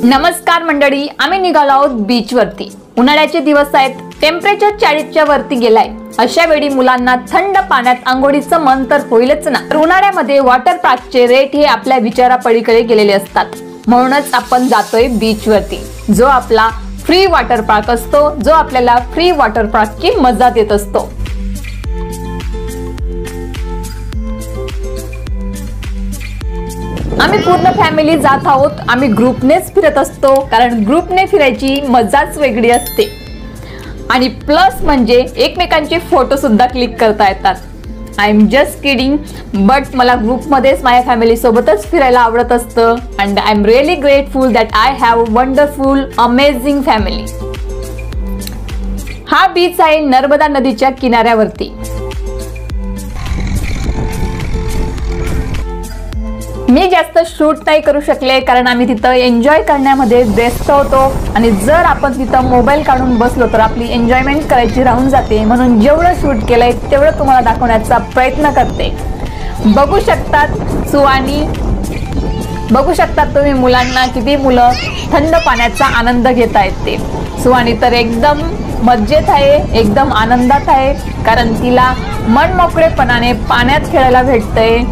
नमस्कार मंडळी, आम्ही निघालो आहोत बीच वरती। उन्हाळ्याचे दिवस आहेत, टेम्परेचर 40च्या वरती गेलाय। अशा वेळी मुलांना थंड पाण्यात अंघोळीचं मन तर होईलच ना। उन्हाळ्यामध्ये वॉटर पार्कचे रेट हे आपल्या विचारापलीकडे गेलेले असतात, म्हणूनच आपण जातोय बीच वरती, जो आपला फ्री वॉटर पार्क असतो, जो आपल्याला फ्री वॉटर पार्कची मजा देत असतो। आम्ही पूर्ण फॅमिली जात आहोत। आम्ही ग्रुपनेच फिरत असतो, कारण ग्रुपने फिरायची मजाच वेगळी असते। आणि प्लस म्हणजे एकमेकांचे फोटो सुद्धा क्लिक करता येतात। I am just kidding, but मला ग्रुपमध्येच माझ्या फॅमिली सोबतच फिरायला आवडत असतं। And I am really grateful that I have wonderful amazing family. हा बीच आहे नर्मदा नदीच्या किनाऱ्यावरती। मी जास्त शूट नाही करू शकले, कारण आम्ही तिथं एन्जॉय करण्यामध्ये व्यस्त होतो। आणि जर आपण तिथं मोबाईल काढून बसलो तर आपली एन्जॉयमेंट करायची राहून जाते, म्हणून जेवढं शूट केलंय तेवढं तुम्हाला दाखवण्याचा प्रयत्न करते। बघू शकतात सुवानी, बघू शकतात तुम्ही मुलांना, किती मुलं थंड पाण्याचा आनंद घेत आहेत ते। सुवानी तर एकदम मजेत आहे, एकदम आनंदात आहे, कारण तिला मनमोकळेपणाने पाण्यात खेळायला भेटतंय।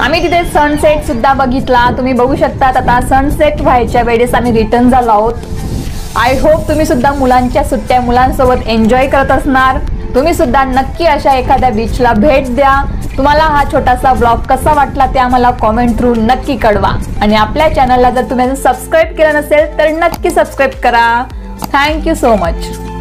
आम्ही तिथे सनसेट सुद्धा बघितला, तुम्ही बघू शकता। आता सनसेट व्हायच्या वेळेस आम्ही रिटर्न झालो आहोत। आय होप तुम्ही सुद्धा मुलांच्या सुट्ट्या मुलांसोबत एन्जॉय करत असणार। तुम्ही सुद्धा नक्की अशा एखाद्या बीचला भेट द्या। तुम्हाला हा छोटासा व्लॉग कसा वाटला ते आम्हाला कमेंट थ्रू नक्की कळवा। आणि आपल्या चॅनलला जर तुम्ही सबस्क्राइब केलं नसेल तर नक्की सबस्क्राइब करा। Thank you so much.